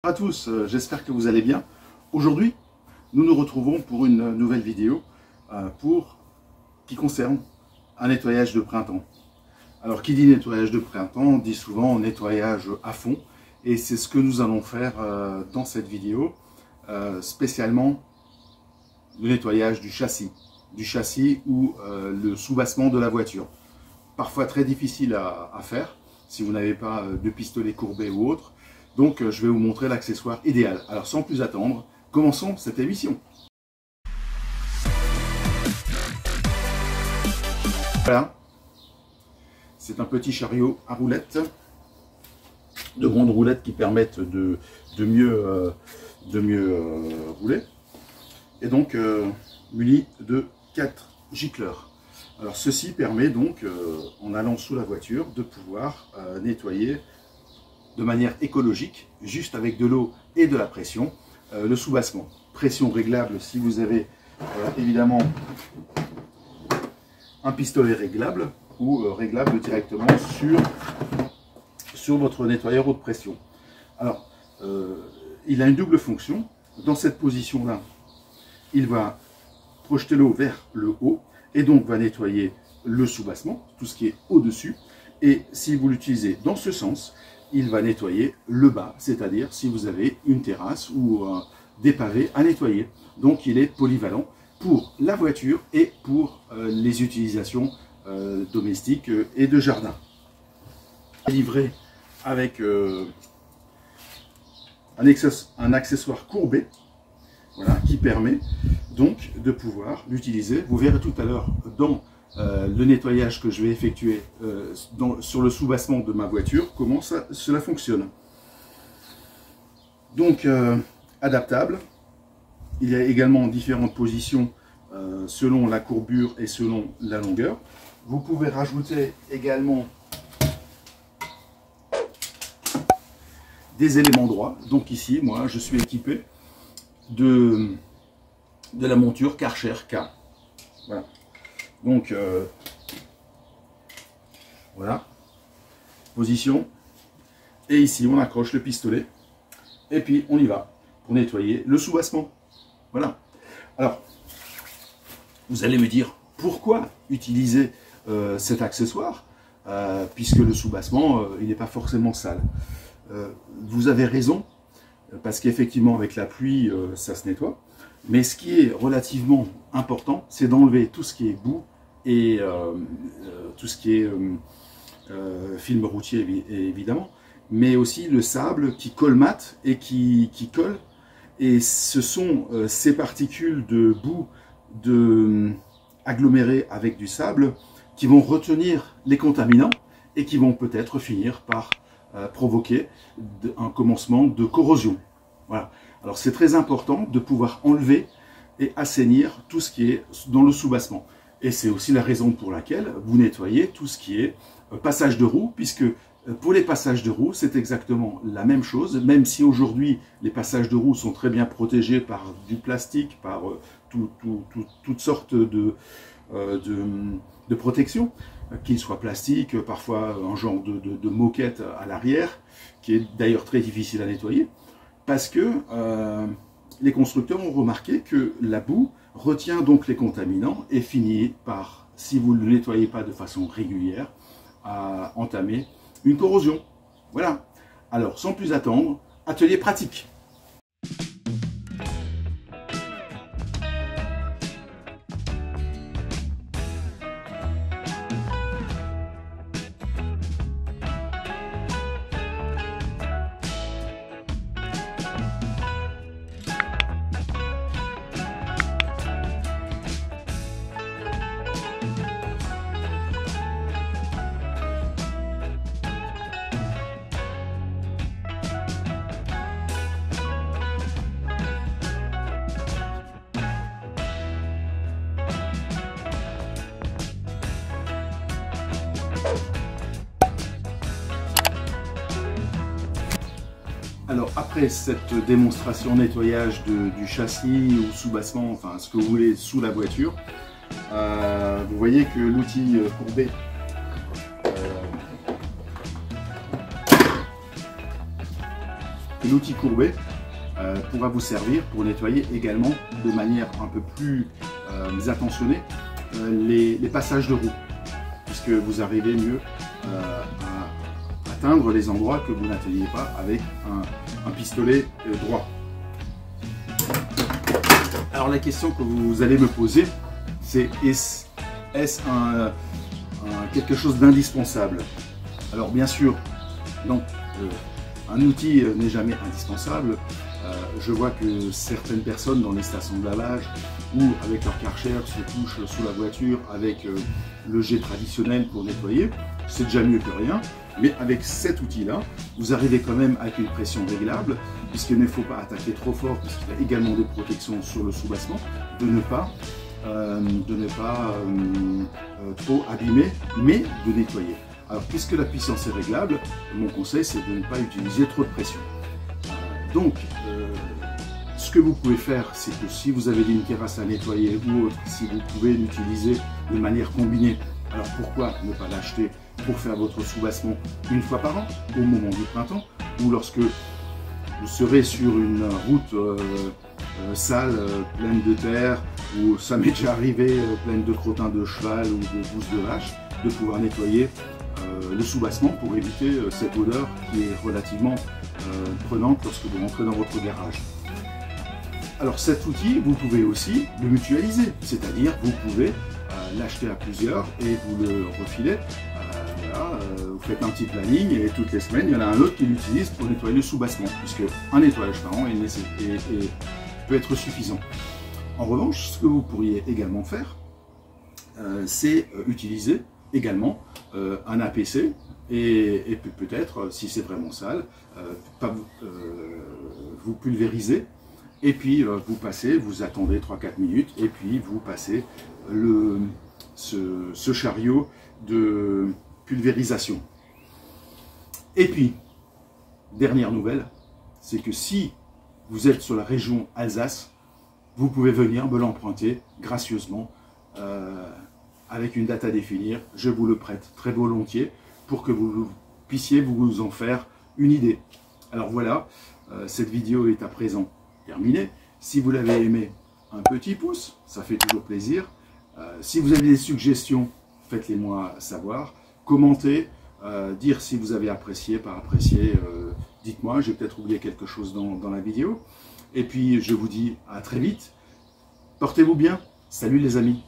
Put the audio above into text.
Bonjour à tous, j'espère que vous allez bien. Aujourd'hui, nous nous retrouvons pour une nouvelle vidéo qui concerne un nettoyage de printemps. Alors, qui dit nettoyage de printemps, dit souvent nettoyage à fond. Et c'est ce que nous allons faire dans cette vidéo, spécialement le nettoyage du châssis ou le soubassement de la voiture. Parfois très difficile à faire si vous n'avez pas de pistolet courbé ou autre. Donc je vais vous montrer l'accessoire idéal. Alors sans plus attendre, commençons cette émission. Voilà, c'est un petit chariot à roulettes, de grandes roulettes qui permettent de mieux rouler. Et donc muni de 4 gicleurs. Alors ceci permet donc, en allant sous la voiture, de pouvoir nettoyer de manière écologique, juste avec de l'eau et de la pression, le soubassement. Pression réglable si vous avez évidemment un pistolet réglable ou réglable directement sur votre nettoyeur haute pression. Alors, il a une double fonction. Dans cette position-là, il va projeter l'eau vers le haut et donc va nettoyer le soubassement, tout ce qui est au-dessus. Et si vous l'utilisez dans ce sens, il va nettoyer le bas, c'est-à-dire si vous avez une terrasse ou des pavés à nettoyer. Donc il est polyvalent pour la voiture et pour les utilisations domestiques et de jardin. Livré avec un accessoire courbé, voilà, qui permet donc de pouvoir l'utiliser. Vous verrez tout à l'heure dans le nettoyage que je vais effectuer sur le soubassement de ma voiture, comment cela fonctionne. Donc adaptable, il y a également différentes positions selon la courbure et selon la longueur. Vous pouvez rajouter également des éléments droits. Donc ici, moi je suis équipé de la monture Karcher K. Voilà. Donc, voilà, position, et ici on accroche le pistolet, et puis on y va pour nettoyer le soubassement. Voilà. Alors, vous allez me dire, pourquoi utiliser cet accessoire, puisque le soubassement, il n'est pas forcément sale. Vous avez raison, parce qu'effectivement avec la pluie, ça se nettoie. Mais ce qui est relativement important, c'est d'enlever tout ce qui est boue et tout ce qui est film routier évidemment, mais aussi le sable qui colmate et qui colle. Et ce sont ces particules de boue agglomérées avec du sable qui vont retenir les contaminants et qui vont peut-être finir par provoquer un commencement de corrosion. Voilà. Alors c'est très important de pouvoir enlever et assainir tout ce qui est dans le soubassement. Et c'est aussi la raison pour laquelle vous nettoyez tout ce qui est passage de roue, puisque pour les passages de roue, c'est exactement la même chose, même si aujourd'hui les passages de roue sont très bien protégés par du plastique, par toutes sortes de protection, qu'ils soient plastiques, parfois un genre de moquette à l'arrière, qui est d'ailleurs très difficile à nettoyer. Parce que les constructeurs ont remarqué que la boue retient donc les contaminants et finit par, si vous ne le nettoyez pas de façon régulière, à entamer une corrosion. Voilà. Alors, sans plus attendre, atelier pratique. Alors après cette démonstration nettoyage du châssis ou soubassement, enfin ce que vous voulez sous la voiture, vous voyez que l'outil courbé l'outil courbé pourra vous servir pour nettoyer également de manière un peu plus attentionnée les passages de roue, puisque vous arrivez mieux à atteindre les endroits que vous n'atteignez pas avec un pistolet droit. Alors la question que vous allez me poser, c'est est-ce quelque chose d'indispensable? Alors bien sûr, non, un outil n'est jamais indispensable. Je vois que certaines personnes dans les stations de lavage ou avec leur Karcher se couchent sous la voiture avec le jet traditionnel pour nettoyer. C'est déjà mieux que rien, mais avec cet outil-là, vous arrivez quand même avec une pression réglable, puisqu'il ne faut pas attaquer trop fort, puisqu'il y a également des protections sur le soubassement, de ne pas trop abîmer, mais de nettoyer. Alors, puisque la puissance est réglable, mon conseil, c'est de ne pas utiliser trop de pression. Ce que vous pouvez faire, c'est que si vous avez une terrasse à nettoyer ou autre, si vous pouvez l'utiliser de manière combinée, alors pourquoi ne pas l'acheter pour faire votre soubassement une fois par an, au moment du printemps, ou lorsque vous serez sur une route sale, pleine de terre, ou ça m'est déjà arrivé, pleine de crottins de cheval ou de bousses de vache, de pouvoir nettoyer le soubassement pour éviter cette odeur qui est relativement prenante lorsque vous rentrez dans votre garage. Alors cet outil, vous pouvez aussi le mutualiser, c'est-à-dire vous pouvez l'acheter à plusieurs et vous le refilez. Vous faites un petit planning et toutes les semaines, il y en a un autre qui l'utilise pour nettoyer le soubassement, puisque un nettoyage par an peut être suffisant. En revanche, ce que vous pourriez également faire, c'est utiliser également un APC et peut-être, si c'est vraiment sale, vous pulvérisez et puis vous attendez 3-4 minutes et puis vous passez ce chariot de pulvérisation. Et puis, dernière nouvelle, c'est que si vous êtes sur la région Alsace, vous pouvez venir me l'emprunter gracieusement avec une date à définir. Je vous le prête très volontiers pour que vous puissiez vous en faire une idée. Alors voilà, cette vidéo est à présent terminée. Si vous l'avez aimé, un petit pouce, ça fait toujours plaisir. Si vous avez des suggestions, faites-les moi savoir. Commentez, dire si vous avez apprécié, pas apprécié, dites-moi, j'ai peut-être oublié quelque chose dans la vidéo. Et puis je vous dis à très vite. Portez-vous bien. Salut les amis.